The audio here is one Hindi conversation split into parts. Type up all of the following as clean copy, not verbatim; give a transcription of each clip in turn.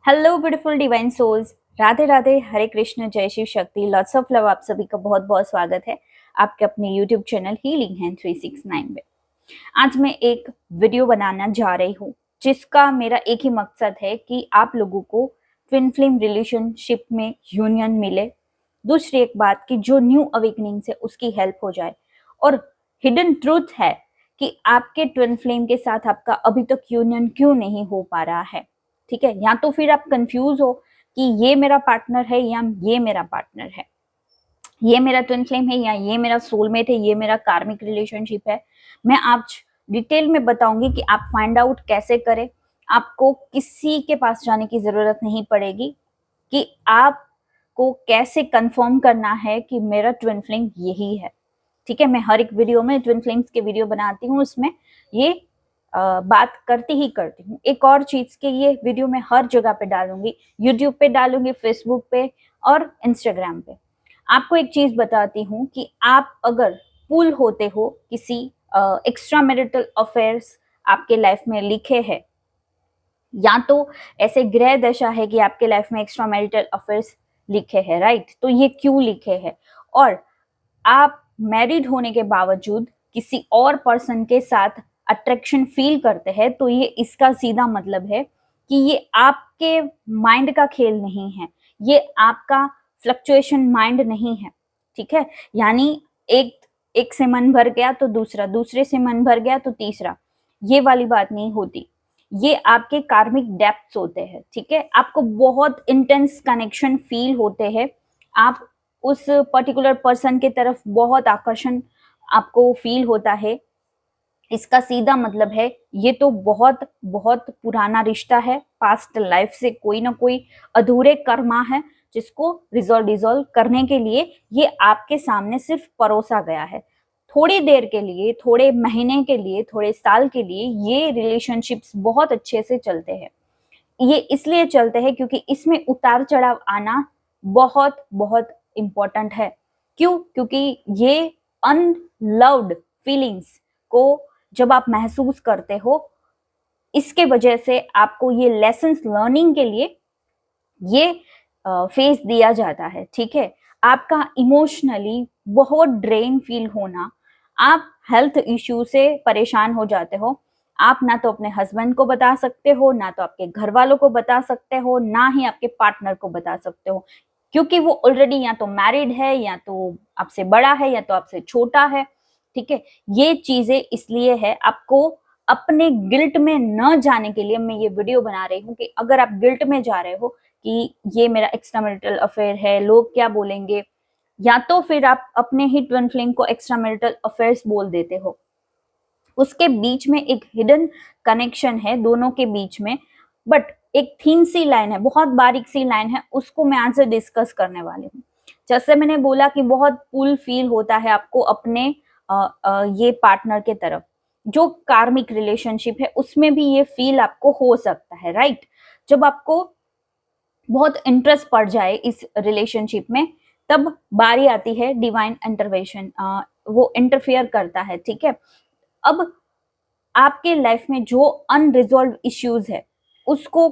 Hello beautiful divine souls, Radhe Radhe, Hare Krishna, जय शिव शक्ति, लॉट्स ऑफ लव। आप सभी का बहुत बहुत स्वागत है आपके अपने यूट्यूब चैनल हीलिंग हैंड 369 में। आज मैं एक वीडियो बनाना जा रही हूँ जिसका मेरा एक ही मकसद है कि आप लोगों को ट्विन फ्लेम रिलेशनशिप में यूनियन मिले। दूसरी एक बात कि जो न्यू अवेकनिंग से उसकी हेल्प हो जाए। और हिडन ट्रूथ है कि आपके ट्विन फ्लेम के साथ आपका अभी तक यूनियन क्यों नहीं हो पा रहा है। ठीक है, या तो फिर आप कंफ्यूज हो कि ये मेरा पार्टनर है या ये मेरा पार्टनर है, ये मेरा ट्विन फ्लेम है या ये मेरा सोलमेट है, ये मेरा कार्मिक रिलेशनशिप है। मैं आज डिटेल में बताऊंगी कि आप फाइंड आउट कैसे करें। आपको किसी के पास जाने की जरूरत नहीं पड़ेगी कि आपको कैसे कंफर्म करना है कि मेरा ट्विन फ्लेम यही है। ठीक है, मैं हर एक वीडियो में ट्विन फ्लेम्स के वीडियो बनाती हूँ, उसमें ये बात करती हूँ। एक और चीज के ये वीडियो मैं हर जगह पे डालूंगी, यूट्यूब पे डालूंगी, फेसबुक पे और इंस्टाग्राम पे। आपको एक चीज बताती हूँ कि आप अगर पुल होते हो किसी एक्स्ट्रा मैरिटल अफेयर्स आपके लाइफ में लिखे हैं, या तो ऐसे ग्रह दशा है कि आपके लाइफ में एक्स्ट्रा मैरिटल अफेयर्स लिखे हैं, राइट? तो ये क्यों लिखे हैं? और आप मैरिड होने के बावजूद किसी और पर्सन के साथ अट्रैक्शन फील करते हैं, तो ये इसका सीधा मतलब है कि ये आपके माइंड का खेल नहीं है, ये आपका फ्लक्चुएशन माइंड नहीं है। ठीक है, यानी एक एक से मन भर गया तो दूसरा, दूसरे से मन भर गया तो तीसरा, ये वाली बात नहीं होती। ये आपके कार्मिक डेप्थ्स होते हैं। ठीक है, आपको बहुत इंटेंस कनेक्शन फील होते हैं, आप उस पर्टिकुलर पर्सन के तरफ बहुत आकर्षण आपको फील होता है। इसका सीधा मतलब है ये तो बहुत बहुत पुराना रिश्ता है, पास्ट लाइफ से कोई ना कोई अधूरे कर्मा है जिसको डिजोल्व करने के लिए ये आपके सामने सिर्फ परोसा गया है। थोड़ी देर के लिए, थोड़े महीने के लिए, थोड़े साल के लिए ये रिलेशनशिप्स बहुत अच्छे से चलते हैं। ये इसलिए चलते हैं क्योंकि इसमें उतार चढ़ाव आना बहुत बहुत इम्पोर्टेंट है। क्यों? क्योंकि ये अनलव्ड फीलिंग्स को जब आप महसूस करते हो, इसके वजह से आपको ये लेसन्स लर्निंग के लिए ये फेस दिया जाता है। ठीक है, आपका इमोशनली बहुत ड्रेन फील होना, आप हेल्थ इश्यू से परेशान हो जाते हो। आप ना तो अपने हस्बैंड को बता सकते हो, ना तो आपके घर वालों को बता सकते हो, ना ही आपके पार्टनर को बता सकते हो, क्योंकि वो ऑलरेडी या तो मैरिड है, या तो आपसे बड़ा है, या तो आपसे छोटा है। ठीक है, ये चीजें इसलिए है, आपको अपने गिल्ट में न जाने के लिए मैं ये वीडियो बना रही हूँ कि अगर आप गिल्ट में जा रहे हो कि ये मेरा एक्स्ट्रा मैरिटल अफेयर है, लोग क्या बोलेंगे, या तो फिर आप अपने ही ट्विन फ्लेम को एक्स्ट्रा मैरिटल अफेयर्स बोल देते हो। उसके बीच में एक हिडन कनेक्शन है दोनों के बीच में, बट एक थीन सी लाइन है, बहुत बारीक सी लाइन है, उसको मैं आज से डिस्कस करने वाली हूँ। जैसे मैंने बोला कि बहुत पुल फील होता है आपको अपने ये पार्टनर के तरफ। जो कार्मिक रिलेशनशिप है उसमें भी ये फील आपको हो सकता है, राइट? जब आपको बहुत इंटरेस्ट पड़ जाए इस रिलेशनशिप में, तब बारी आती है डिवाइन इंटरवेंशन, वो इंटरफियर करता है। ठीक है, अब आपके लाइफ में जो अनरिजॉल्व इश्यूज है उसको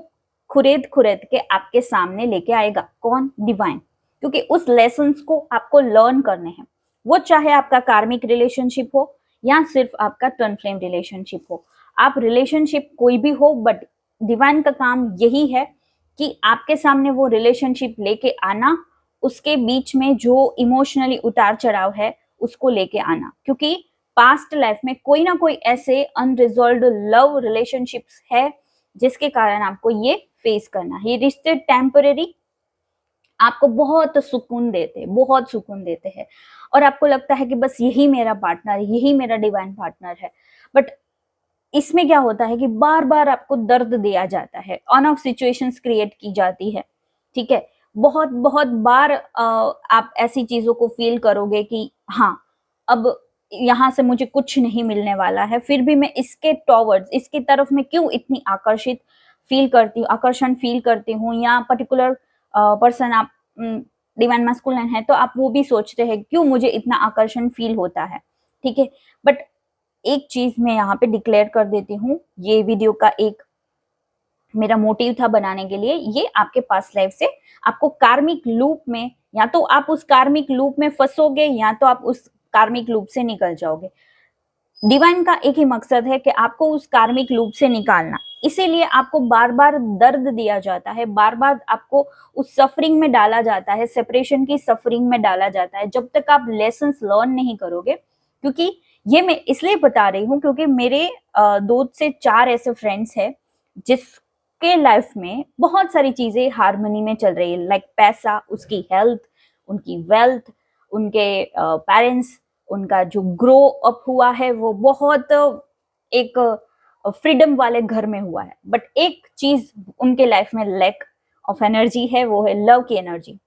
खुरेद खुरेद के आपके सामने लेके आएगा। कौन? डिवाइन। क्योंकि उस लेसन्स को आपको लर्न करने हैं, वो चाहे आपका कार्मिक रिलेशनशिप हो या सिर्फ आपका ट्विन फ्लेम रिलेशनशिप हो। आप रिलेशनशिप कोई भी हो, बट डिवाइन का काम यही है कि आपके सामने वो रिलेशनशिप लेके आना, उसके बीच में जो इमोशनली उतार चढ़ाव है उसको लेके आना। क्योंकि पास्ट लाइफ में कोई ना कोई ऐसे अनरिजॉल्व्ड लव रिलेशनशिप्स है जिसके कारण आपको ये फेस करना है। ये रिश्ते टेम्परेरी आपको बहुत सुकून देते हैं, बहुत सुकून देते हैं, और आपको लगता है कि बस यही मेरा पार्टनर, यही मेरा डिवाइन पार्टनर है। बट इसमें क्या होता है कि बार बार आपको दर्द दिया जाता है, ऑन ऑफ सिचुएशंस क्रिएट की जाती है। ठीक है, बहुत बहुत बार आप ऐसी चीजों को फील करोगे कि हाँ, अब यहाँ से मुझे कुछ नहीं मिलने वाला है, फिर भी मैं इसके टॉवर्ड्स, इसकी तरफ में क्यों इतनी आकर्षित फील करती हूँ, आकर्षण फील करती हूँ, या पर्टिकुलर पर्सन आप डिवाइन मैस्कुलिन है तो आप वो भी सोचते हैं क्यों मुझे इतना आकर्षण फील होता है। ठीक है, बट एक चीज मैं यहाँ पे डिक्लेयर कर देती हूँ, ये वीडियो का एक मेरा मोटिव था बनाने के लिए, ये आपके पास्ट लाइफ से आपको कार्मिक लूप में, या तो आप उस कार्मिक लूप में फंसोगे या तो आप उस कार्मिक लूप से निकल जाओगे। डिवाइन का एक ही मकसद है कि आपको उस कार्मिक लूप से निकालना, इसीलिए आपको बार बार दर्द दिया जाता है, बार बार आपको उस सफरिंग में डाला जाता है, सेपरेशन की सफरिंग में डाला जाता है, जब तक आप लेसन्स लर्न नहीं करोगे। क्योंकि ये मैं इसलिए बता रही हूँ क्योंकि मेरे 2 से 4 ऐसे फ्रेंड्स हैं जिसके लाइफ में बहुत सारी चीजें हारमोनी में चल रही है, लाइक पैसा, उसकी हेल्थ, उनकी वेल्थ, उनके पेरेंट्स, उनका जो ग्रो अप हुआ है वो बहुत एक फ्रीडम वाले घर में हुआ है। बट एक चीज उनके लाइफ में लैक ऑफ एनर्जी है, वो है लव की एनर्जी।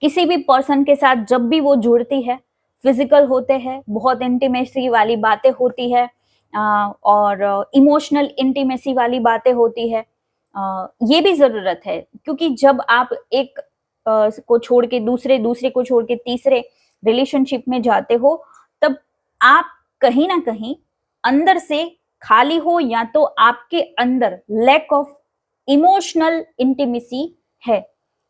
किसी भी पर्सन के साथ जब भी वो जुड़ती है, फिजिकल होते हैं, बहुत इंटीमेसी वाली बातें होती है, और इमोशनल इंटीमेसी वाली बातें होती है। ये भी जरूरत है क्योंकि जब आप एक को छोड़ के दूसरे, दूसरे को छोड़ के तीसरे रिलेशनशिप में जाते हो, तब आप कहीं ना कहीं अंदर से खाली हो, या तो आपके अंदर लैक ऑफ इमोशनल इंटीमेसी है।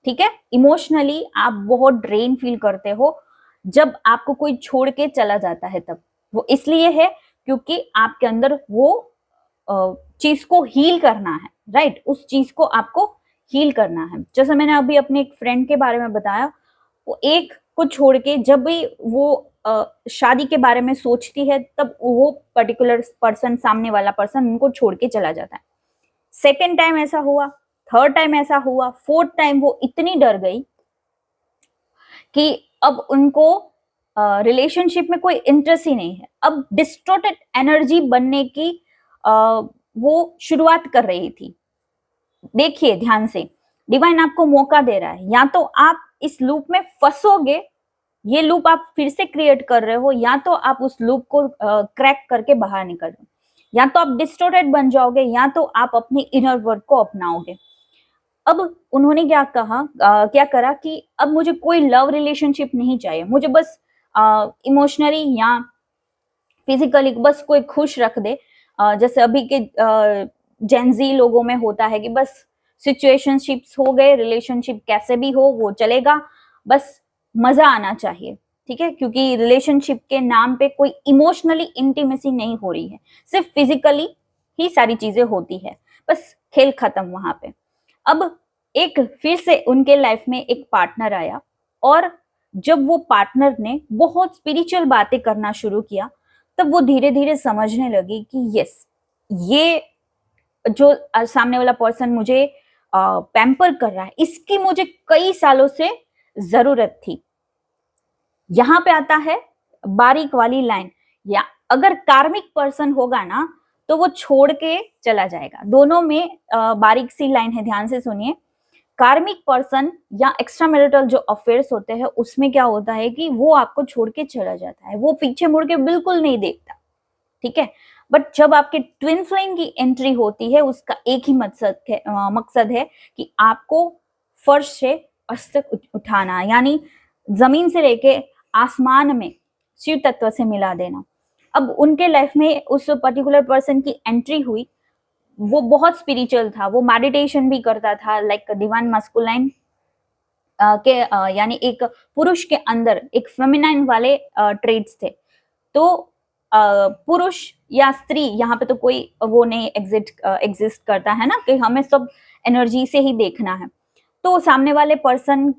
ठीक है, इमोशनली आप बहुत ड्रेन फील करते हो जब आपको कोई छोड़ के चला जाता है। तब वो इसलिए है क्योंकि आपके अंदर वो चीज को हील करना है, राइट? उस चीज को आपको हील करना है। जैसे मैंने अभी अपने एक फ्रेंड के बारे में बताया, वो एक को छोड़ के जब भी वो शादी के बारे में सोचती है, तब वो पर्टिकुलर पर्सन, सामने वाला पर्सन उनको छोड़ के चला जाता है। सेकेंड टाइम ऐसा हुआ, थर्ड टाइम ऐसा हुआ, फोर्थ टाइम वो इतनी डर गई कि अब उनको रिलेशनशिप में कोई इंटरेस्ट ही नहीं है। अब डिस्टॉर्टेड एनर्जी बनने की वो शुरुआत कर रही थी। देखिए ध्यान से, डिवाइन आपको मौका दे रहा है, या तो आप इस लूप में फंसोगे, ये लूप आप फिर से क्रिएट कर रहे हो, या तो आप उस लूप को क्रैक करके बाहर निकल रहे हो, या तो आप डिस्टॉर्टेड बन जाओगे, या तो आप अपने इनर वर्क को अपनाओगे। अब उन्होंने क्या कहा, क्या करा कि अब मुझे कोई लव रिलेशनशिप नहीं चाहिए, मुझे बस इमोशनली या फिजिकली बस कोई खुश रख दे। जैसे अभी के जेंजी लोगों में होता है कि बस सिचुएशनशिप्स हो गए, रिलेशनशिप कैसे भी हो वो चलेगा, बस मजा आना चाहिए। ठीक है, क्योंकि रिलेशनशिप के नाम पे कोई इमोशनली इंटीमेसी नहीं हो रही है, सिर्फ फिजिकली ही सारी चीजें होती है, बस खेल खत्म वहां पे। अब एक फिर से उनके लाइफ में एक पार्टनर आया, और जब वो पार्टनर ने बहुत स्पिरिचुअल बातें करना शुरू किया, तब वो धीरे धीरे समझने लगी कि यस, ये जो सामने वाला पर्सन मुझे पैम्पर कर रहा है, इसकी मुझे कई सालों से जरूरत थी। यहां पे आता है बारीक वाली लाइन, या अगर कार्मिक पर्सन होगा ना तो वो छोड़ के चला जाएगा। दोनों में बारीक सी लाइन है, ध्यान से सुनिए। कार्मिक पर्सन या एक्स्ट्रा मैरिटल जो अफेयर्स होते हैं, उसमें क्या होता है कि वो आपको छोड़ के चला जाता है, वो पीछे मुड़ के बिल्कुल नहीं देखता। ठीक है, बट जब आपके ट्विन फ्लेम की एंट्री होती है, उसका एक ही मकसद है कि आपको फर्श से अर्श तक उठाना, यानी जमीन से लेके आसमान में शिव तत्व से मिला देना। अब उनके लाइफ में उस पर्टिकुलर पर्सन की एंट्री हुई, वो बहुत स्पिरिचुअल था, वो मेडिटेशन भी करता था, लाइक डिवाइन मस्कुलाइन के यानी एक पुरुष के अंदर एक फेमिनाइन वाले ट्रेड्स थे। तो पुरुष या स्त्री यहाँ पे तो कोई वो नहीं एग्जिस्ट करता है ना, कि हमें सब एनर्जी से ही देखना है। तो सामने वाले पर्सन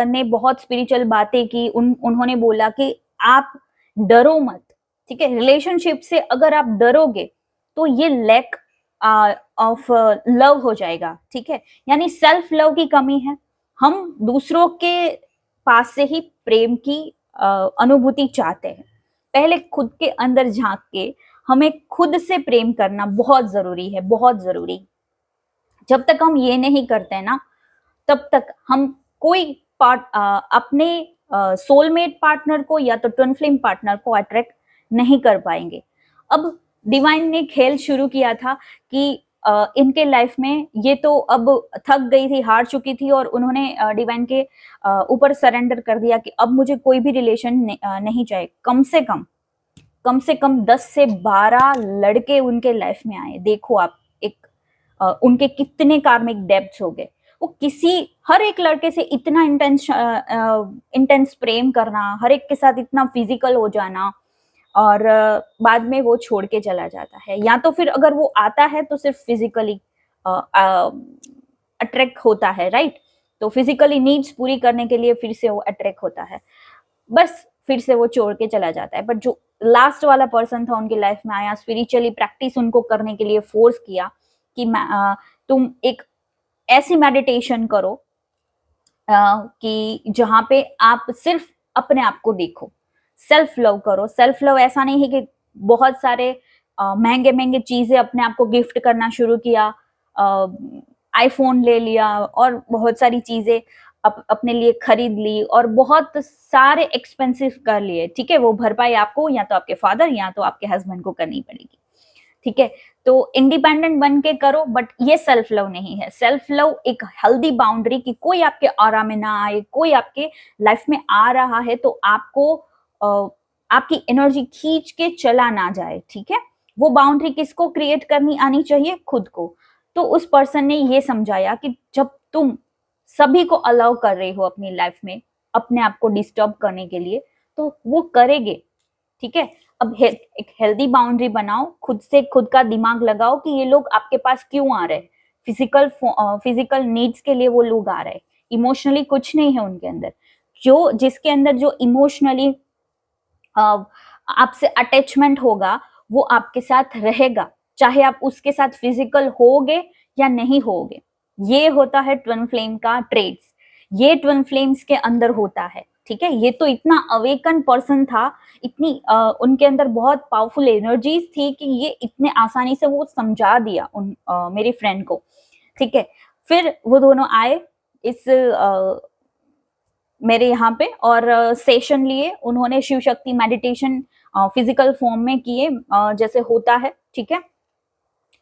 ने बहुत स्पिरिचुअल बातें की, उन्होंने बोला कि आप डरो मत। ठीक है, रिलेशनशिप से अगर आप डरोगे तो ये लैक ऑफ लव हो जाएगा। ठीक है, यानी सेल्फ लव की कमी है। हम दूसरों के पास से ही प्रेम की अनुभूति चाहते हैं। पहले खुद के अंदर झांक के हमें खुद से प्रेम करना बहुत जरूरी है, बहुत जरूरी। जब तक हम ये नहीं करते ना, तब तक हम कोई अपने सोलमेट पार्टनर को या तो ट्विन फ्लेम पार्टनर को अट्रैक्ट नहीं कर पाएंगे। अब डिवाइन ने खेल शुरू किया था कि इनके लाइफ में ये तो अब थक गई थी, हार चुकी थी, और उन्होंने डिवाइन के ऊपर सरेंडर कर दिया कि अब मुझे कोई भी रिलेशन नहीं चाहिए। कम से कम 10 से 12 लड़के उनके लाइफ में आए। देखो आप, एक उनके कितने कार्मिक डेब्ट्स हो गए। वो किसी हर एक लड़के से इतना इंटेंस प्रेम करना, हर एक के साथ इतना फिजिकल हो जाना, और बाद में वो छोड़ के चला जाता है। या तो फिर अगर वो आता है तो सिर्फ फिजिकली अट्रैक्ट होता है, राइट? तो फिजिकली नीड्स पूरी करने के लिए फिर से वो अट्रैक्ट होता है, बस फिर से वो छोड़ के चला जाता है। बट जो लास्ट वाला पर्सन था उनकी लाइफ में आया, स्पिरिचुअली प्रैक्टिस उनको करने के लिए फोर्स किया कि तुम एक ऐसी मेडिटेशन करो कि जहां पे आप सिर्फ अपने आप को देखो, सेल्फ लव करो। सेल्फ लव ऐसा नहीं है कि बहुत सारे महंगे महंगे चीजें अपने आप को गिफ्ट करना शुरू किया, आईफोन ले लिया और बहुत सारी चीजें अपने लिए खरीद ली और बहुत सारे एक्सपेंसिव कर लिए, ठीक है? वो भरपाई आपको या तो आपके फादर या तो आपके हस्बैंड को करनी पड़ेगी, ठीक है? तो इंडिपेंडेंट बन के करो, बट ये सेल्फ लव नहीं है। सेल्फ लव एक हेल्दी बाउंड्री कि कोई आपके ऑरा में ना आए, कोई आपके लाइफ में आ रहा है तो आपको आपकी एनर्जी खींच के चला ना जाए, ठीक है? वो बाउंड्री किसको क्रिएट करनी आनी चाहिए? खुद को। तो उस पर्सन ने ये समझाया कि जब तुम सभी को अलाउ कर रहे हो अपनी लाइफ में अपने आप को डिस्टर्ब करने के लिए, तो वो करेंगे, ठीक है? अब एक हेल्दी बाउंड्री बनाओ, खुद से खुद का दिमाग लगाओ कि ये लोग आपके पास क्यों आ रहे हैं। फिजिकल नीड्स के लिए वो लोग आ रहे हैं, इमोशनली कुछ नहीं है उनके अंदर। जो जिसके अंदर जो इमोशनली आपसे अटैचमेंट होगा वो आपके साथ रहेगा, चाहे आप उसके साथ फिजिकल होगे या नहीं होगे। ये होता है ट्विन फ्लेम का ट्रेड्स, ये ट्विन फ्लेम्स के अंदर होता है, ठीक है? ये तो इतना अवेकन पर्सन था, इतनी उनके अंदर बहुत पावरफुल एनर्जीज थी कि ये इतने आसानी से वो समझा दिया मेरी फ्रेंड को, ठीक है? फिर वो दोनों आए इस मेरे यहाँ पे और सेशन लिए उन्होंने, Shiv Shakti meditation physical form में किए जैसे होता है, ठीक है?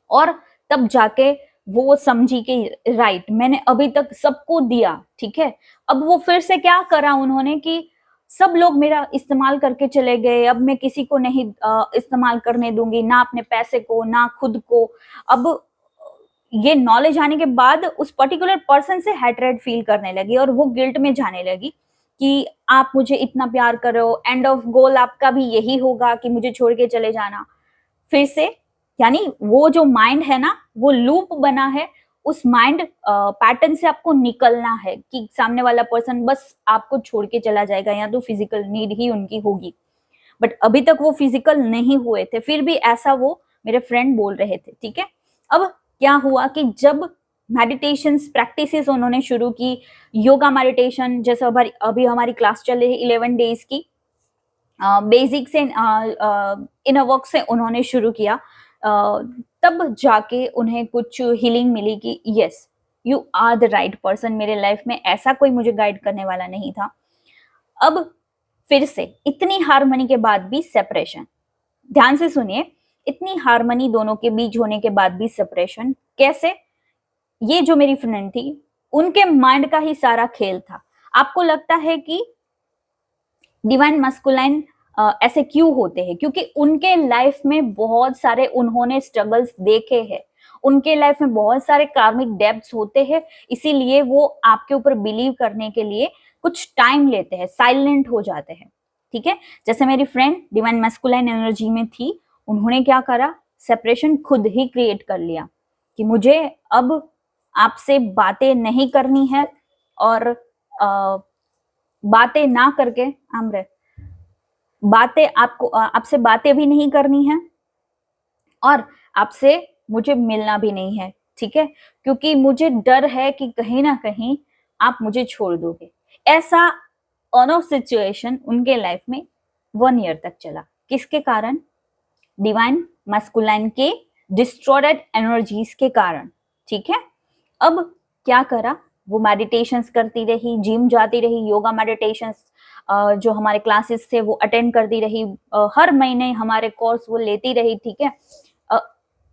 और तब जाके वो समझी कि राइट, मैंने अभी तक सबको दिया, ठीक है? अब वो फिर से क्या करा उन्होंने कि सब लोग मेरा इस्तेमाल करके चले गए, अब मैं किसी को नहीं इस्तेमाल करने दूंगी, ना अपने पैसे को ना खुद को। अब ये नॉलेज आने के बाद उस पर्टिकुलर पर्सन से हेट्रेड फील करने लगी और वो गिल्ट में जाने लगी कि आप मुझे इतना प्यार करो, एंड ऑफ गोल आपका भी यही होगा कि मुझे छोड़ के चले जाना। फिर से यानी वो जो माइंड है ना, वो लूप बना है, उस माइंड पैटर्न से आपको निकलना है कि सामने वाला पर्सन बस आपको छोड़ के चला जाएगा या तो फिजिकल नीड ही उनकी होगी। बट अभी तक वो फिजिकल नहीं हुए थे, फिर भी ऐसा वो मेरे फ्रेंड बोल रहे थे, ठीक है? अब क्या हुआ कि जब मेडिटेशन प्रैक्टिसेस उन्होंने शुरू की, योगा मेडिटेशन, जैसे अभी हमारी क्लास चल रही है 11 डेज की, बेसिक से इनर वर्क से उन्होंने शुरू किया, तब जाके उन्हें कुछ हीलिंग मिली कि yes, you are the right person मेरे लाइफ में, ऐसा कोई मुझे गाइड करने वाला नहीं था। अब फिर से इतनी हार्मनी के बाद भी सेपरेशन, ध्यान से सुनिए, इतनी हार्मनी दोनों के बीच होने के बाद भी सेपरेशन कैसे? ये जो मेरी फ्रेंड थी उनके माइंड का ही सारा खेल था। आपको लगता है कि डिवाइन मस्कुलाइन ऐसे क्यों होते हैं? क्योंकि उनके लाइफ में बहुत सारे उन्होंने स्ट्रगल्स देखे हैं, उनके लाइफ में बहुत सारे कार्मिक डेब्ट्स होते हैं, इसीलिए वो आपके ऊपर बिलीव करने के लिए कुछ टाइम लेते हैं, साइलेंट हो जाते हैं, ठीक है? जैसे मेरी फ्रेंड डिवाइन मस्कुलाइन एनर्जी में थी, उन्होंने क्या करा, सेपरेशन खुद ही क्रिएट कर लिया कि मुझे अब आपसे बातें नहीं करनी है, और बातें ना करके आमरे बातें आपसे बातें भी नहीं करनी है और आपसे मुझे मिलना भी नहीं है, ठीक है? क्योंकि मुझे डर है कि कहीं ना कहीं आप मुझे छोड़ दोगे। ऐसा ऑन ऑफ सिचुएशन उनके लाइफ में 1 ईयर तक चला। किसके कारण? डिवाइन मस्कुलाइन के डिस्ट्रॉयड एनर्जीज के कारण, ठीक है? अब क्या करा, वो मेडिटेशंस करती रही, जिम जाती रही, योगा मेडिटेशंस जो हमारे क्लासेस थे वो अटेंड करती रही, हर महीने हमारे कोर्स वो लेती रही, ठीक है?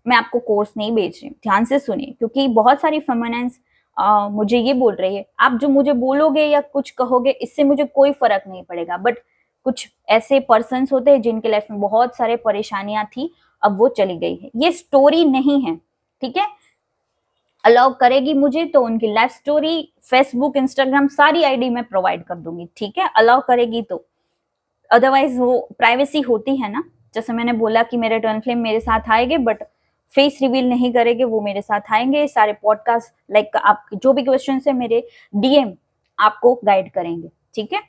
मैं आपको कोर्स नहीं बेच रही हूँ, ध्यान से सुनिए, क्योंकि बहुत सारी फेमिनिन्स मुझे ये बोल रही है, आप जो मुझे बोलोगे या कुछ कहोगे इससे मुझे कोई फर्क नहीं पड़ेगा, बट कुछ ऐसे पर्सन्स होते हैं जिनके लाइफ में बहुत सारे परेशानियां थी, अब वो चली गई है। ये स्टोरी नहीं है, ठीक है? अलाउ करेगी मुझे तो उनकी लाइफ स्टोरी फेसबुक, इंस्टाग्राम सारी आईडी में प्रोवाइड कर दूंगी, ठीक है, अलाउ करेगी तो। अदरवाइज वो प्राइवेसी होती है ना, जैसे मैंने बोला कि मेरे ट्विन फ्लेम मेरे साथ आएंगे बट फेस रिवील नहीं करेंगे, वो मेरे साथ आएंगे सारे पॉडकास्ट, लाइक आप जो भी क्वेश्चन है मेरे डीएम आपको गाइड करेंगे, ठीक है।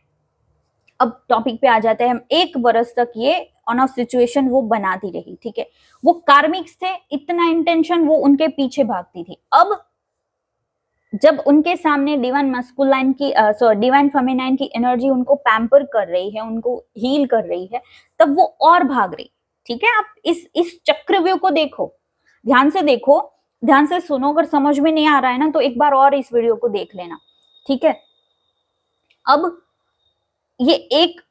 अब टॉपिक पे आ जाते हैं हम। 1 बरस तक ये ऑन ऑफ सिचुएशन वो बनाती रही, ठीक है। वो कार्मिक्स थे, इतना इंटेंशन, वो उनके पीछे भागती थी। अब जब उनके सामने डिवाइन मस्कुलाइन की डिवाइन फेमिनाइन की एनर्जी उनको पैम्पर कर रही है, उनको हील कर रही है, तब वो और भाग रही, ठीक है। आप इस चक्रव्यूह को देखो, ध्यान से देखो, ध्यान से सुनो। अगर समझ में नहीं आ रहा है ना तो एक बार और इस वीडियो को देख लेना, ठीक है। अब ये 1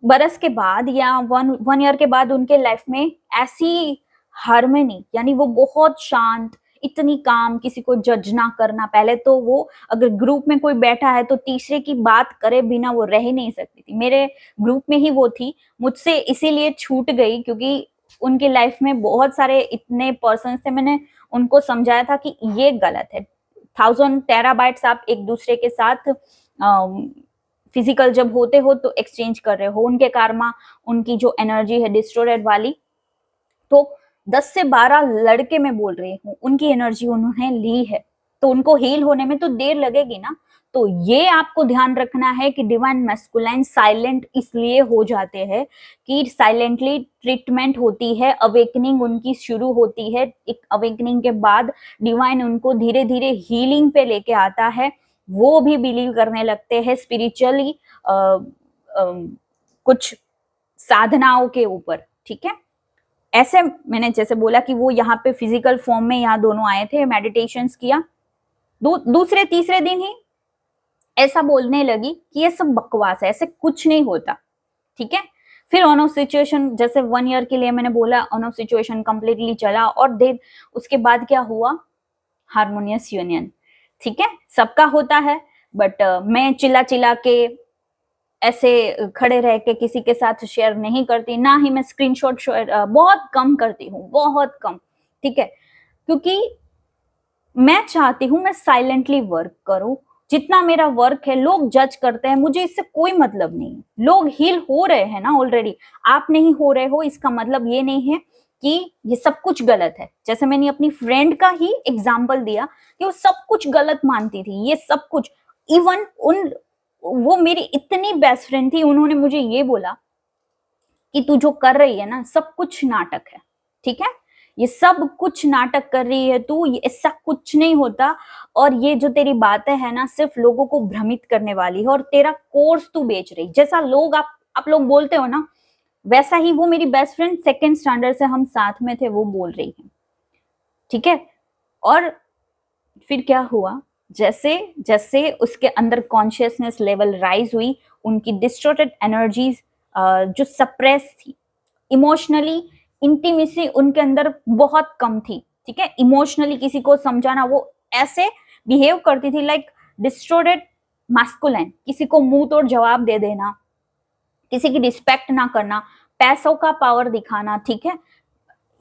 बरस के बाद या वन ईयर के बाद उनके लाइफ में ऐसी हार्मनी, यानी वो बहुत शांत, इतनी काम, किसी को जज ना करना। पहले तो वो अगर ग्रुप में कोई बैठा है तो तीसरे की बात करे बिना वो रह ही नहीं सकती थी। मेरे ग्रुप में ही वो थी, मुझसे इसीलिए छूट गई क्योंकि उनकी लाइफ में बहुत सारे इतने पर्सन थे, मैंने उनको समझाया था कि ये गलत है। 1000 टेराबाइट्स आप एक दूसरे के साथ फिजिकल जब होते हो तो एक्सचेंज कर रहे हो, उनके कारमा, उनकी जो एनर्जी है डिस्टोरेड वाली, तो 10 से 12 लड़के मैं बोल रही हूँ, उनकी एनर्जी उन्होंने ली है, तो उनको हील होने में तो देर लगेगी ना। तो ये आपको ध्यान रखना है कि डिवाइन मैस्कुलाइन साइलेंट इसलिए हो जाते हैं कि साइलेंटली ट्रीटमेंट होती है, अवेकनिंग उनकी शुरू होती है। एक अवेकनिंग के बाद डिवाइन उनको धीरे धीरे हीलिंग पे लेके आता है, वो भी बिलीव करने लगते हैं स्पिरिचुअली कुछ साधनाओं के ऊपर, ठीक है। ऐसे मैंने जैसे बोला कि वो यहाँ पे फिजिकल फॉर्म में यहाँ दोनों आए थे, मेडिटेशंस किया, दूसरे तीसरे दिन ही ऐसा बोलने लगी कि ये सब बकवास है, ऐसे कुछ नहीं होता, ठीक है। फिर ऑन ऑफ सिचुएशन, जैसे 1 ईयर के लिए मैंने बोला ऑन ऑफ सिचुएशन कंप्लीटली चला, और देन उसके बाद क्या हुआ, हारमोनियस यूनियन, ठीक है। सबका होता है, बट मैं चिल्ला चिल्ला के ऐसे खड़े रह के किसी के साथ शेयर नहीं करती, ना ही मैं स्क्रीनशॉट शेयर बहुत कम करती हूँ, बहुत कम, ठीक है। क्योंकि मैं चाहती हूँ मैं साइलेंटली वर्क करूं, जितना मेरा वर्क है लोग जज करते हैं, मुझे इससे कोई मतलब नहीं है। लोग हील हो रहे हैं ना ऑलरेडी, आप नहीं हो रहे हो इसका मतलब ये नहीं है कि ये सब कुछ गलत है। जैसे मैंने अपनी फ्रेंड का ही एग्जाम्पल दिया कि वो सब कुछ गलत मानती थी, ये सब कुछ, इवन वो मेरी इतनी बेस्ट फ्रेंड थी, उन्होंने मुझे ये बोला कि तू जो कर रही है ना सब कुछ नाटक है, ठीक है, ये सब कुछ नाटक कर रही है तू, ये ऐसा कुछ नहीं होता, और ये जो तेरी बातें है ना सिर्फ लोगों को भ्रमित करने वाली है, और तेरा कोर्स तू बेच रही, जैसा लोग आप लोग बोलते हो ना, वैसा ही वो मेरी बेस्ट फ्रेंड 2nd स्टैंडर्ड से हम साथ में थे वो बोल रही है, ठीक है। और फिर क्या हुआ, जैसे जैसे उसके अंदर कॉन्शियसनेस लेवल राइज हुई, उनकी डिस्टॉर्टेड एनर्जीज जो सप्रेस थी, इमोशनली इंटीमेसी उनके अंदर बहुत कम थी, ठीक है। इमोशनली किसी को समझाना, वो ऐसे बिहेव करती थी लाइक डिस्टॉर्टेड मास्कुलाइन, किसी को मुंह तोड़ जवाब दे देना, किसी की रिस्पेक्ट ना करना, पैसों का पावर दिखाना, ठीक है,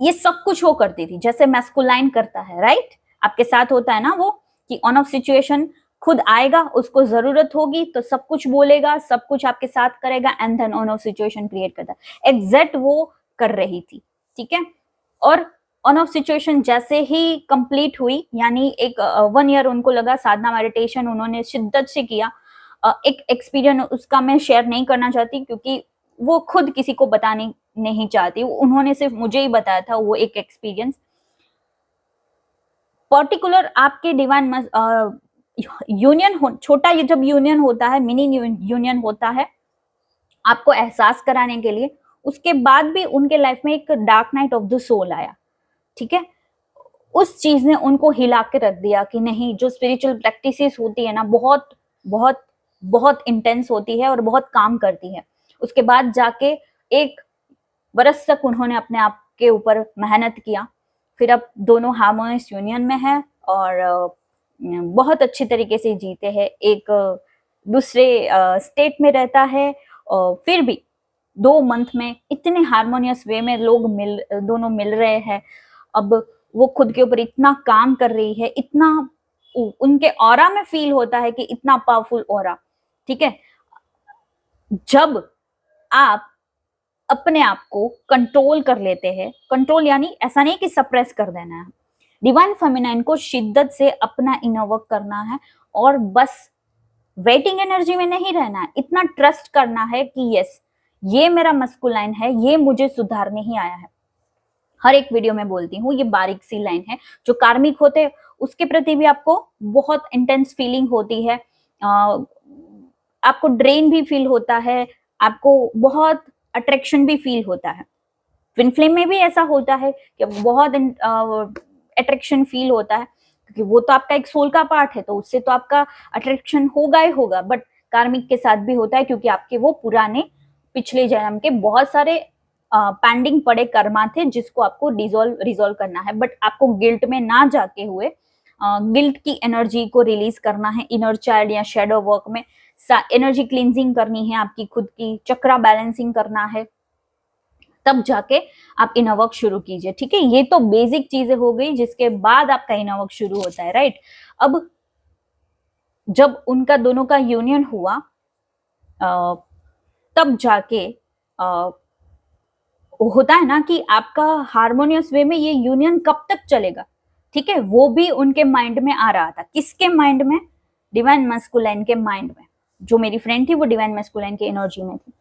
ये सब कुछ वो करती थी जैसे मैस्कुलाइन करता है, राइट। आपके साथ होता है ना वो, कि ऑन ऑफ सिचुएशन खुद आएगा, उसको जरूरत होगी तो सब कुछ बोलेगा, सब कुछ आपके साथ करेगा, and then on off situation create करता है, एग्जैक्ट वो कर रही थी, ठीक है। और ऑन ऑफ सिचुएशन जैसे ही कंप्लीट हुई, यानी एक 1 ईयर उनको लगा, साधना मेडिटेशन उन्होंने शिद्दत से किया। एक एक्सपीरियंस उसका मैं शेयर नहीं करना चाहती क्योंकि वो खुद किसी को बताने नहीं चाहती, उन्होंने सिर्फ मुझे ही बताया था वो एक एक्सपीरियंस पर्टिकुलर। आपके डिवाइन यूनियन छोटा, ये जब यूनियन होता है, मिनी यूनियन होता है आपको एहसास कराने के लिए, उसके बाद भी उनके लाइफ में एक dark night of the soul आया, ठीक है। उस चीज ने उनको हिला के रख दिया कि नहीं, जो स्पिरिचुअल प्रैक्टिसेस होती है ना बहुत बहुत बहुत इंटेंस होती है और बहुत काम करती है। उसके बाद जाके 1 बरस तक उन्होंने अपने आप के ऊपर मेहनत किया, फिर अब दोनों हार्मोनियस यूनियन में है और बहुत अच्छी तरीके से जीते हैं, एक दूसरे स्टेट में रहता है, और फिर भी 2 मंथ में इतने हार्मोनियस वे में लोग दोनों मिल रहे हैं। अब वो खुद के ऊपर इतना काम कर रही है, इतना उनके ऑरा में फील होता है कि इतना पावरफुल ऑरा। ठीक है, जब आप अपने आप को कंट्रोल कर लेते हैं, कंट्रोल यानी ऐसा नहीं कि सप्रेस कर देना है, डिवाइन फेमिनाइन को शिद्दत से अपना इनर वर्क करना है और बस वेटिंग एनर्जी में नहीं रहना है, इतना ट्रस्ट करना है कि यस ये मेरा मस्कुलाइन है, ये मुझे सुधारने ही आया है। हर एक वीडियो में बोलती हूँ, ये बारीक सी लाइन है। जो कार्मिक होते हैं उसके प्रति भी आपको बहुत इंटेंस फीलिंग होती है, आपको ड्रेन भी फील होता है, आपको बहुत अट्रैक्शन भी फील होता है। ट्विन फ्लेम में भी ऐसा होता है कि बहुत अट्रैक्शन फील होता है, क्योंकि वो तो आपका एक सोल का पार्ट है, तो उससे तो आपका अट्रैक्शन होगा ही होगा। बट कार्मिक के साथ भी होता है, क्योंकि आपके वो पुराने पिछले जन्म के बहुत सारे पेंडिंग पड़े कर्मा थे जिसको आपको रिजॉल्व करना है। बट आपको गिल्ट में ना जाके हुए गिल्ट की एनर्जी को रिलीज करना है। इनर चाइल्ड या शेडो वर्क में एनर्जी क्लींजिंग करनी है, आपकी खुद की चक्रा बैलेंसिंग करना है, तब जाके आप इनर वर्क शुरू कीजिए। ठीक है, ये तो बेसिक चीजें हो गई, जिसके बाद आपका इनर वर्क शुरू होता है, राइट। अब जब उनका दोनों का यूनियन हुआ तब जाके होता है ना कि आपका हार्मोनियस वे में ये यूनियन कब तक चलेगा। ठीक है, वो भी उनके माइंड में आ रहा था। किसके माइंड में? डिवाइन मस्कुलाइन के माइंड में। जो मेरी फ्रेंड थी वो डिवाइन मस्कुलाइन की एनर्जी में थी।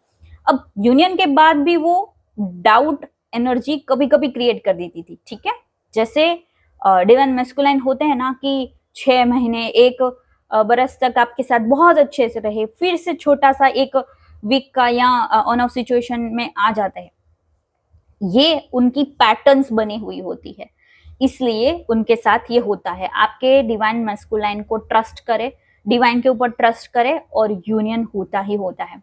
अब यूनियन के बाद भी वो डाउट एनर्जी कभी कभी क्रिएट कर देती थी। ठीक है, जैसे डिवाइन मस्कुलाइन होते हैं ना कि 6 महीने 1 बरस तक आपके साथ बहुत अच्छे से रहे, फिर से छोटा सा एक वीक का या ऑन ऑफ सिचुएशन में आ जाता है। ये उनकी पैटर्न्स बनी हुई होती है, इसलिए उनके साथ ये होता है। आपके डिवाइन मस्कुलाइन को ट्रस्ट करे, डिवाइन के ऊपर ट्रस्ट करे और यूनियन होता ही होता है।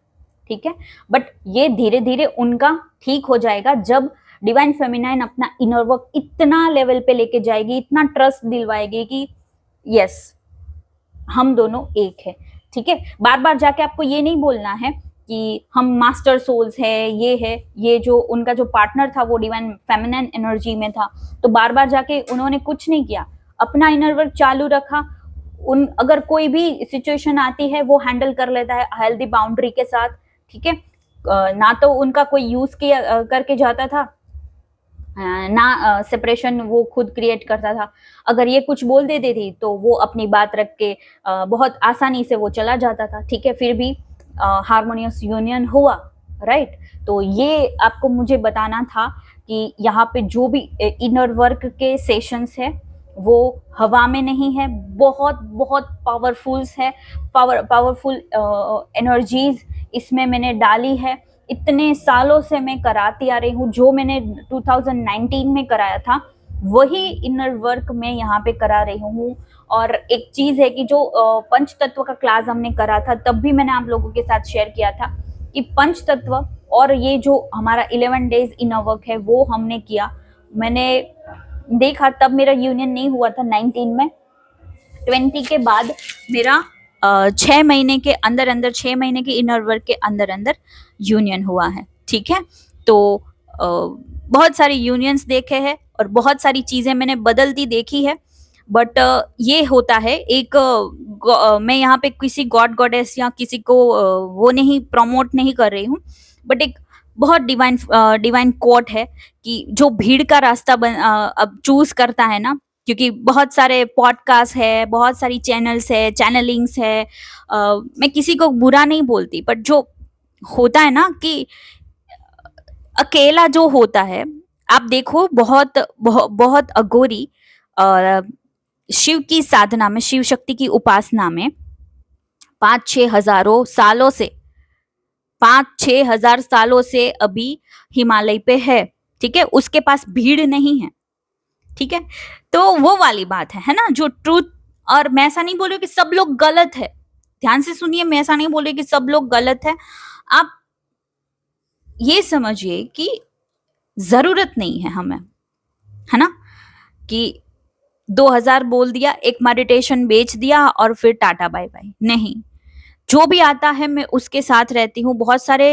ठीक है, बट ये धीरे धीरे उनका ठीक हो जाएगा जब डिवाइन फेमिनाइन अपना इनर वर्क इतना लेवल पे लेके जाएगी, इतना ट्रस्ट दिलवाएगी कि यस हम दोनों एक है। ठीक है, बार बार जाके आपको ये नहीं बोलना है कि हम मास्टर सोल्स है, ये है। ये जो उनका जो पार्टनर था वो डिवाइन फेमिनाइन एनर्जी में था, तो बार बार जाके उन्होंने कुछ नहीं किया, अपना इनर वर्क चालू रखा। अगर कोई भी सिचुएशन आती है वो हैंडल कर लेता है हेल्दी बाउंड्री के साथ। ठीक है, ना तो उनका कोई यूज किया करके जाता था, ना सेपरेशन वो खुद क्रिएट करता था। अगर ये कुछ बोल देती थी तो वो अपनी बात रख के बहुत आसानी से वो चला जाता था। ठीक है, फिर भी हार्मोनियस यूनियन हुआ, राइट। तो ये आपको मुझे बताना था कि यहाँ पे जो भी इनर वर्क के सेशंस है वो हवा में नहीं है, बहुत बहुत पावरफुल्स है, पावरफुल एनर्जीज इसमें मैंने डाली है। इतने सालों से मैं कराती आ रही हूँ, जो मैंने 2019 में कराया था वही इनर वर्क मैं यहाँ पे करा रही हूँ। और एक चीज है कि जो पंच तत्व का क्लास हमने करा था तब भी मैंने आप लोगों के साथ शेयर किया था कि पंच तत्व और ये जो हमारा 11 डेज इनर वर्क है वो हमने किया। मैंने देखा तब मेरा यूनियन नहीं हुआ था 19 में, 20 के बाद मेरा 6 महीने के अंदर अंदर, 6 महीने के इनर वर्क के अंदर अंदर यूनियन हुआ है। ठीक है, तो बहुत सारी यूनियंस देखे हैं और बहुत सारी चीजें मैंने बदलती देखी है। बट ये होता है एक मैं यहाँ पे किसी गॉड गॉडेस या किसी को वो नहीं प्रमोट नहीं कर रही हूँ, बट एक बहुत डिवाइन कोट है कि जो भीड़ का रास्ता अब चूज करता है ना, क्योंकि बहुत सारे पॉडकास्ट है, बहुत सारी चैनल्स है, चैनलिंग्स है, मैं किसी को बुरा नहीं बोलती, बट जो होता है ना कि अकेला जो होता है, आप देखो बहुत बहुत, बहुत अघोरी शिव की साधना में, शिव शक्ति की उपासना में 5-6 हजारों सालों से, 5-6 हजार सालों से अभी हिमालय पे है। ठीक है, उसके पास भीड़ नहीं है। ठीक है, तो वो वाली बात है ना, जो ट्रूथ। और मैं ऐसा नहीं बोल रही कि सब लोग गलत है, ध्यान से सुनिए, मैं ऐसा नहीं बोल रही कि सब लोग गलत है। आप ये समझिए कि जरूरत नहीं है हमें, है ना, कि 2000 बोल दिया, एक मेडिटेशन बेच दिया और फिर टाटा बाय बाय। नहीं, जो भी आता है मैं उसके साथ रहती हूँ। बहुत सारे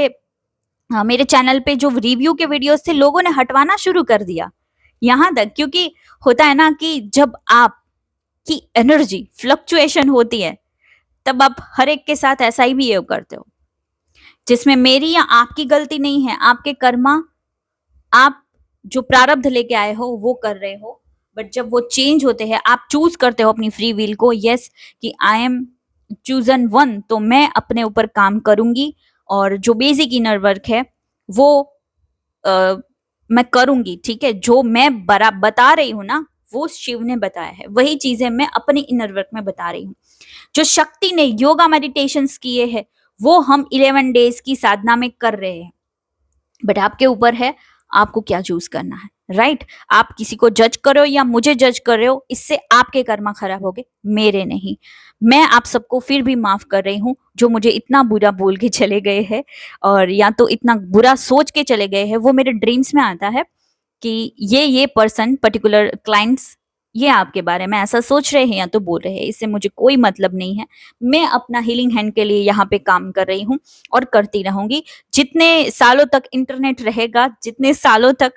मेरे चैनल पे जो रिव्यू के वीडियोस थे लोगों ने हटवाना शुरू कर दिया यहाँ तक, क्योंकि होता है ना कि जब आपकी एनर्जी फ्लक्चुएशन होती है तब आप हर एक के साथ ऐसा ही बिहेव करते हो, जिसमें मेरी या आपकी गलती नहीं है। आपके कर्मा, आप जो प्रारब्ध लेके आए हो वो कर रहे हो, बट जब वो चेंज होते हैं, आप चूज करते हो अपनी फ्री विल को, यस कि आई एम चूजन वन, तो मैं अपने ऊपर काम करूंगी और जो बेसिक इनर वर्क है वो मैं करूंगी। ठीक है, जो मैं बता रही हूँ ना, वो शिव ने बताया है, वही चीजें मैं अपने इनर वर्क में बता रही हूँ। जो शक्ति ने योगा मेडिटेशंस किए हैं वो हम 11 डेज की साधना में कर रहे हैं, बट आपके ऊपर है आपको क्या चूज करना है, राइट? आप किसी को जज कर रहे हो या मुझे जज कर रहे हो, इससे आपके कर्मा खराब हो गए, मेरे नहीं। मैं आप सबको फिर भी माफ कर रही हूँ जो मुझे इतना बुरा बोल के चले गए हैं, और या तो इतना बुरा सोच के चले गए हैं। वो मेरे ड्रीम्स में आता है कि ये पर्सन पर्टिकुलर क्लाइंट्स ये आपके बारे में ऐसा सोच रहे हैं या तो बोल रहे हैं, इससे मुझे कोई मतलब नहीं है। मैं अपना हीलिंग हैंड के लिए यहाँ पे काम कर रही हूँ और करती रहूंगी। जितने सालों तक इंटरनेट रहेगा, जितने सालों तक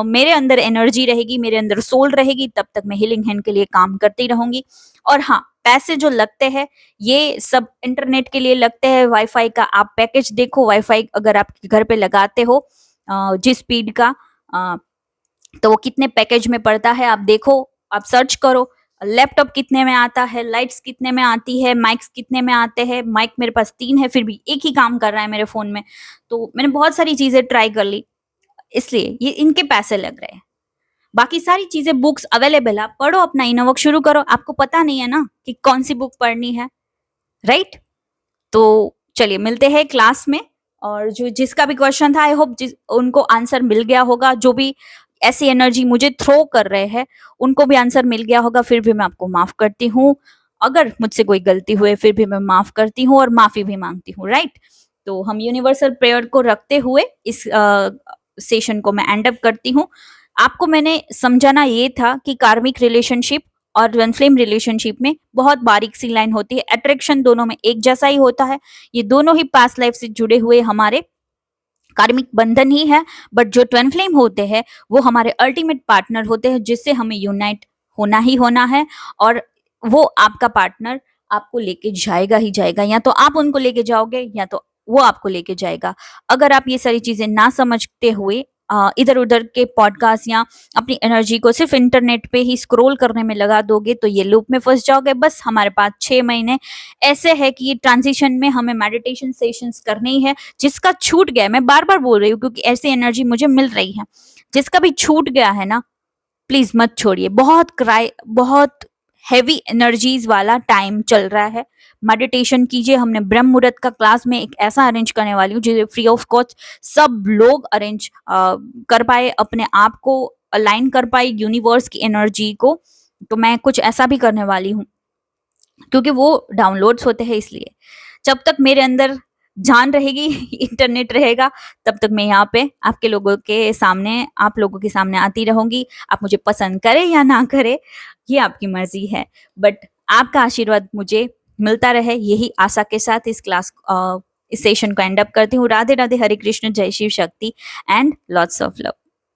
मेरे अंदर एनर्जी रहेगी, मेरे अंदर सोल रहेगी, तब तक मैं हीलिंग हैंड के लिए काम करती रहूंगी। और हाँ, पैसे जो लगते हैं ये सब इंटरनेट के लिए लगते हैं। वाईफाई का आप पैकेज देखो, वाईफाई अगर आप घर पे लगाते हो जिस स्पीड का, तो वो कितने पैकेज में पड़ता है आप देखो, आप सर्च करो। लैपटॉप कितने में आता है, लाइट्स कितने में आती है, माइक्स कितने में आते हैं। माइक मेरे पास 3 है, फिर भी एक ही काम कर रहा है मेरे फोन में। तो मैंने बहुत सारी चीजें ट्राई कर ली, इसलिए ये इनके पैसे लग रहे हैं। बाकी सारी चीजें बुक्स अवेलेबल, आप पढ़ो, अपना इनर वर्क शुरू करो। आपको पता नहीं है ना कि कौन सी बुक पढ़नी है, राइट? तो चलिए मिलते हैं क्लास में। और जो जिसका भी क्वेश्चन था, आई होप उनको आंसर मिल गया होगा। जो भी ऐसी एनर्जी मुझे थ्रो कर रहे हैं उनको भी आंसर मिल गया होगा। फिर भी मैं आपको माफ करती हूँ, अगर मुझसे कोई गलती हुए फिर भी मैं माफ करती हूँ और माफी भी मांगती हूँ, राइट? तो हम यूनिवर्सल प्रेयर को रखते हुए इस सेशन को मैं एंड अप करती हूँ। आपको मैंने समझाना ये था कि कार्मिक रिलेशनशिप और ट्विन फ्लेम रिलेशनशिप में बहुत बारीक सी लाइन होती है। अट्रैक्शन दोनों में एक जैसा ही होता है, ये दोनों ही पास्ट लाइफ से जुड़े हुए हमारे कार्मिक बंधन ही है। बट जो ट्विन फ्लेम होते हैं वो हमारे अल्टीमेट पार्टनर होते हैं, जिससे हमें यूनाइट होना ही होना है। और वो आपका पार्टनर आपको लेके जाएगा ही जाएगा, या तो आप उनको लेके जाओगे या तो वो आपको लेके जाएगा। अगर आप ये सारी चीजें ना समझते हुए इधर उधर के पॉडकास्ट या अपनी एनर्जी को सिर्फ इंटरनेट पे ही स्क्रॉल करने में लगा दोगे तो ये लूप में फंस जाओगे। बस हमारे पास 6 महीने ऐसे है कि ये ट्रांजिशन में हमें मेडिटेशन सेशंस करनी है। जिसका छूट गया, मैं बार बार बोल रही हूँ क्योंकि ऐसी एनर्जी मुझे मिल रही है, जिसका भी छूट गया है ना, प्लीज मत छोड़िए। बहुत हैवी एनर्जीज वाला टाइम चल रहा है। मेडिटेशन कीजिए। हमने ब्रह्म मुहूर्त का क्लास में एक ऐसा अरेंज करने वाली हूँ जिसे फ्री ऑफ कॉस्ट सब लोग अरेंज कर पाए, अपने आप को अलाइन कर पाए यूनिवर्स की एनर्जी को। तो मैं कुछ ऐसा भी करने वाली हूँ क्योंकि वो डाउनलोड्स होते हैं, इसलिए जब तक मेरे अंदर जान रहेगी इंटरनेट रहेगा तब तक मैं यहाँ पे आप लोगों के सामने आती रहूंगी। आप मुझे पसंद करें या ना करें ये आपकी मर्जी है, बट आपका आशीर्वाद मुझे मिलता रहे, यही आशा के साथ इस सेशन को एंड अप करती हूँ। राधे राधे, हरे कृष्ण, जय शिव शक्ति एंड लॉट्स ऑफ लव।